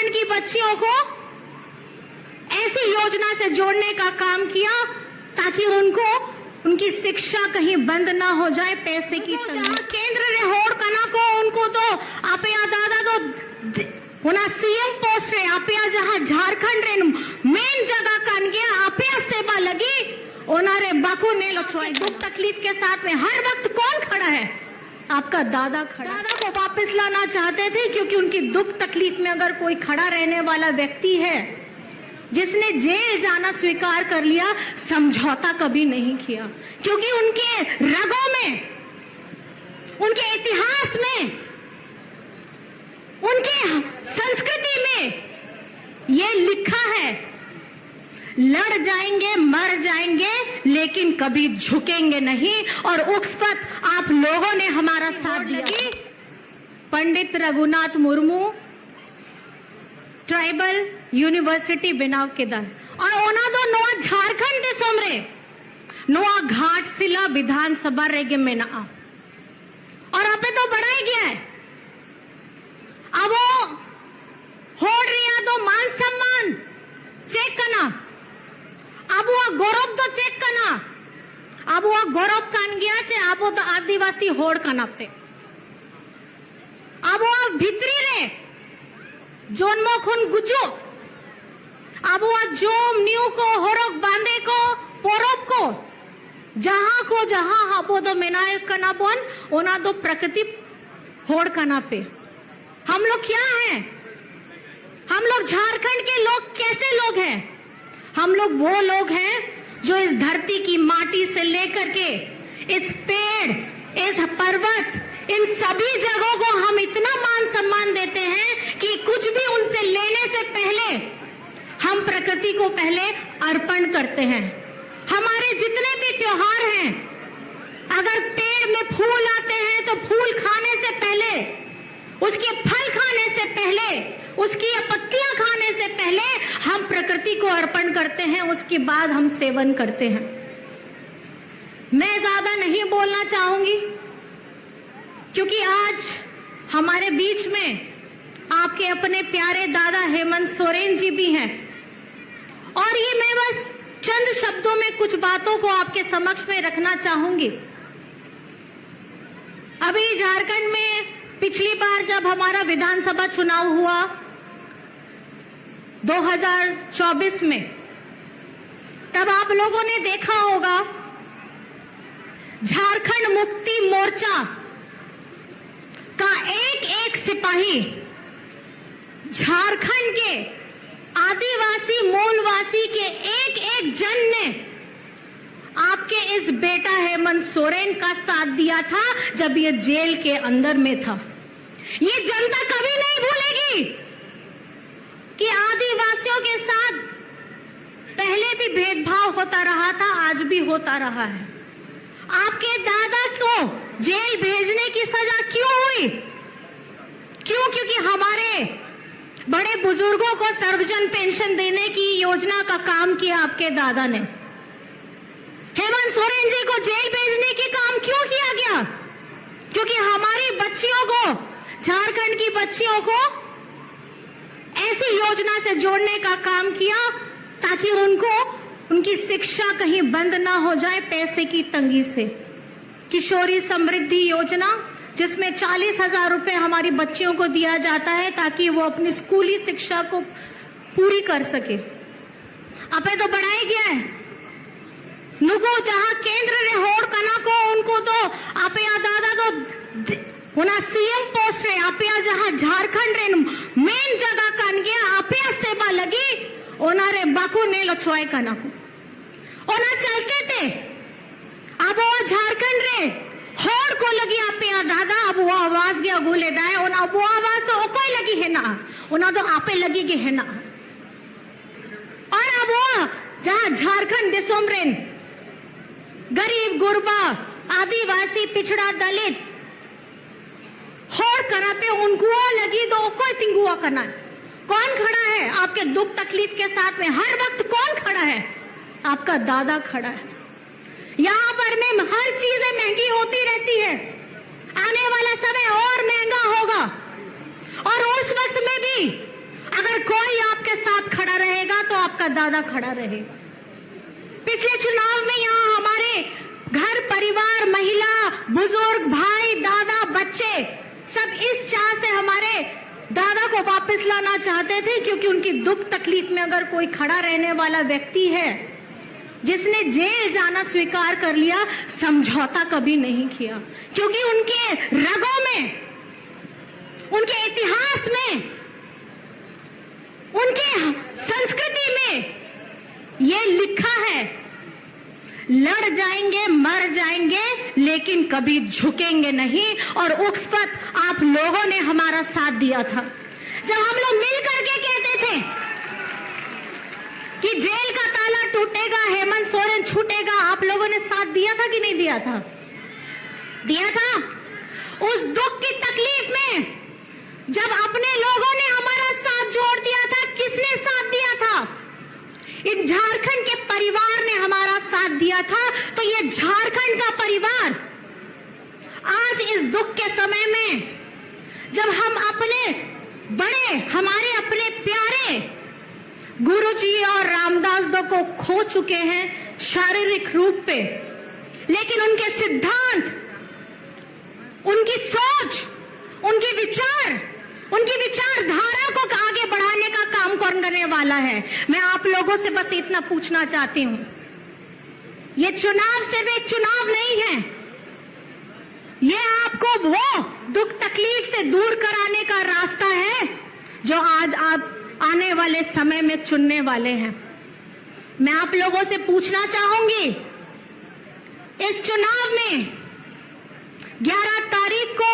झारखंड की बच्चियों को ऐसी योजना से जोड़ने का काम किया ताकि उनको उनकी शिक्षा कहीं बंद ना हो जाए पैसे की जहां केंद्र ने होड़ कना को उनको तो आप दादा तो उना सीएम पोस्ट रे आप जहां झारखंड रे मेन जगह कन गया आप सेवा लगी ओनारे बाकू ने लछवाई दुख तकलीफ के साथ में हर वक्त कौन खड़ा है? आपका दादा खड़ा। दादा को वापस लाना चाहते थे क्योंकि उनकी दुख तकलीफ में अगर कोई खड़ा रहने वाला व्यक्ति है जिसने जेल जाना स्वीकार कर लिया, समझौता कभी नहीं किया, क्योंकि उनके रगों में, उनके इतिहास में, उनके संस्कृति में ये लिखा है, लड़ जाएंगे मर जाएंगे लेकिन कभी झुकेंगे नहीं। और उस वक्त आप लोगों ने हमारा साथ दिया। पंडित रघुनाथ मुर्मू ट्राइबल यूनिवर्सिटी बनाव केदार और ओना दो नोआ झारखंड दे सोमरे नोआ घाटशिला विधानसभा रेगे में ना और आपे तो बढ़ा ही गया है। अब वो होड़ रिया तो मान सम्मान चेक करना, अब वो गौरव तो चेक करना, अब वो गौरव कान गया चे अब वो तो आदिवासी होड़ काना पे अब वो भितरी रे जोन्मो खुन गुचो अब वो जोम न्यू को होरक बांधे को पोरोब को जहां हबो दो मेनाय कना बोन ओना दो प्रकृति होड़ कना पे। हम लोग क्या हैं? हम लोग झारखंड के लोग कैसे लोग हैं? हम लोग वो लोग हैं जो इस धरती की माटी से लेकर के इस पेड़, इस पर्वत, इन सभी जगहों को हम इतना मान सम्मान देते हैं कि कुछ भी उनसे लेने से पहले हम प्रकृति को पहले अर्पण करते हैं। हमारे जितने भी त्योहार हैं, अगर पेड़ में फूल आते हैं तो फूल खाने से पहले, उसके फल खाने से पहले, उसकी पत्तियां खाने से पहले हम प्रकृति को अर्पण करते हैं, उसके बाद हम सेवन करते हैं। मैं ज्यादा नहीं बोलना चाहूंगी क्योंकि आज हमारे बीच में आपके अपने प्यारे दादा हेमंत सोरेन जी भी हैं और ये मैं बस चंद शब्दों में कुछ बातों को आपके समक्ष में रखना चाहूंगी। अभी झारखंड में पिछली बार जब हमारा विधानसभा चुनाव हुआ 2024 में, तब आप लोगों ने देखा होगा झारखंड मुक्ति मोर्चा का एक एक सिपाही झारखंड के आदिवासी मूलवासी के एक एक जन ने आपके इस बेटा हेमंत सोरेन का साथ दिया था जब ये जेल के अंदर में था। ये जनता कभी नहीं भूलेगी कि आदिवासियों के साथ पहले भी भेदभाव होता रहा था, आज भी होता रहा है। आपके दादा को जेल भेजने की सजा क्यों हुई? क्यों? क्योंकि हमारे बड़े बुजुर्गों को सर्वजन पेंशन देने की योजना का काम किया आपके दादा ने। हेमंत सोरेन जी को जेल भेजने की काम क्यों किया गया? क्योंकि हमारी बच्चियों को, झारखंड की बच्चियों को ऐसी योजना से जोड़ने का काम किया ताकि उनको उनकी शिक्षा कहीं बंद ना हो जाए पैसे की तंगी से। किशोरी समृद्धि योजना जिसमें 40,000 रुपए हमारी बच्चियों को दिया जाता है ताकि वो अपनी स्कूली शिक्षा को पूरी कर सके। अपे तो बढ़ाई गया है नुको जहां केंद्र ने होड़ कना को उनको तो आप दादा तो उना सीएम पोस्ट रे आप जहां झारखंड रे मेन जगह कन गया आप सेवा लगी ओनारे बाकू ने लछवाई कना को ओना चलते थे। अब वो झारखंड रे होड़ को लगी आप दादा अब वो आवाज गया बोले दाए ओना वो आवाज तो कोई लगी है ना, ओना तो आपे लगी के है ना। और अब वो जहां झारखंड देशों रेन गरीब गुरबा आदिवासी पिछड़ा दलित होड़ कना पे उनको लगी तो कोई तिंगुआ करना। कौन खड़ा है आपके दुख तकलीफ के साथ में? हर वक्त कौन खड़ा है? आपका दादा खड़ा है। यहाँ पर में हर चीजें महंगी होती रहती है, आने वाला समय और महंगा होगा और उस वक्त में भी अगर का दादा खड़ा रहे। पिछले चुनाव में यहाँ हमारे घर परिवार, महिला, बुजुर्ग, भाई, दादा, बच्चे सब इस चाह से हमारे दादा को वापस लाना चाहते थे, क्योंकि उनकी दुख तकलीफ में अगर कोई खड़ा रहने वाला व्यक्ति है जिसने जेल जाना स्वीकार कर लिया, समझौता कभी नहीं किया, क्योंकि उनके रगों में, उनके इतिहास में, उनके संस्कृति में ये लिखा है, लड़ जाएंगे, मर जाएंगे, लेकिन कभी झुकेंगे नहीं। और उस वक्त आप लोगों ने हमारा साथ दिया था, जब हम लोग मिल करके कहते थे कि जेल का ताला टूटेगा, हेमंत सोरेन छूटेगा। आप लोगों ने साथ दिया था कि नहीं दिया था? दिया था। उस दुख की तकलीफ में जब अपने लोगों ने हमारा साथ जोड़ दिया था, किसने साथ दिया था? इन झारखंड के परिवार ने हमारा साथ दिया था। तो ये झारखंड का परिवार आज इस दुख के समय में, जब हम अपने बड़े, हमारे अपने प्यारे गुरुजी और रामदास दो को खो चुके हैं शारीरिक रूप पे, लेकिन उनके सिद्धांत, उनकी सोच, उनके विचार, उनकी विचारधारा को आगे बढ़ाने का काम कौन करने वाला है? मैं आप लोगों से बस इतना पूछना चाहती हूं, ये चुनाव सिर्फ एक चुनाव नहीं है, ये आपको वो दुख तकलीफ से दूर कराने का रास्ता है जो आज आप आने वाले समय में चुनने वाले हैं। मैं आप लोगों से पूछना चाहूंगी, इस चुनाव में 11 तारीख को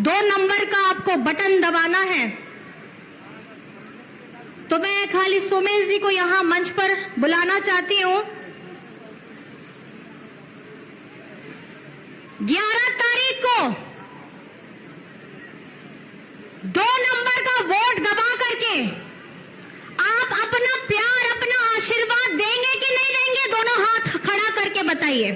2 नंबर का आपको बटन दबाना है। तो मैं खाली सोमेश जी को यहां मंच पर बुलाना चाहती हूं। 11 तारीख को 2 नंबर का वोट दबा करके आप अपना प्यार, अपना आशीर्वाद देंगे कि नहीं देंगे? दोनों हाथ खड़ा करके बताइए।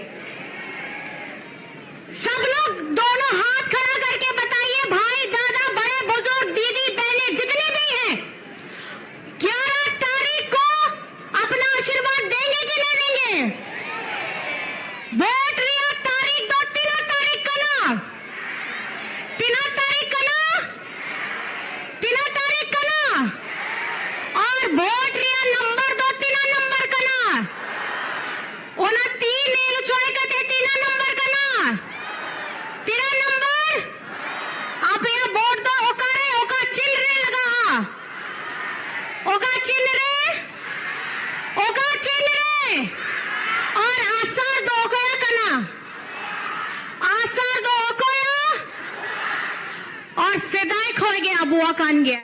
सब लोग दोनों हाथ खड़ा करके बताइए, भाई, दादा, बड़े बुजुर्ग, दीदी, बहनें, जितने भी हैं, 11 तारीख को अपना आशीर्वाद देंगे कि नहीं देंगे? वोट रिया तारीख दो, 3 तारीख का ना, 3 तारीख का ना, 3 तारीख का ना, और वोट रिया नंबर दो, 3 नंबर का ना, ओना 3 चोए का 3 नंबर का ना, 3 नंबर आप यहाँ वोट दो। ओका रे, ओका चिन्ह रे लगा, ओका चिन्ह रे, ओका चिन्ह रे, और आसार दो ओकोया कना, आसार दो ओकोया, और सेदाई खोए गया बुआ कान गया।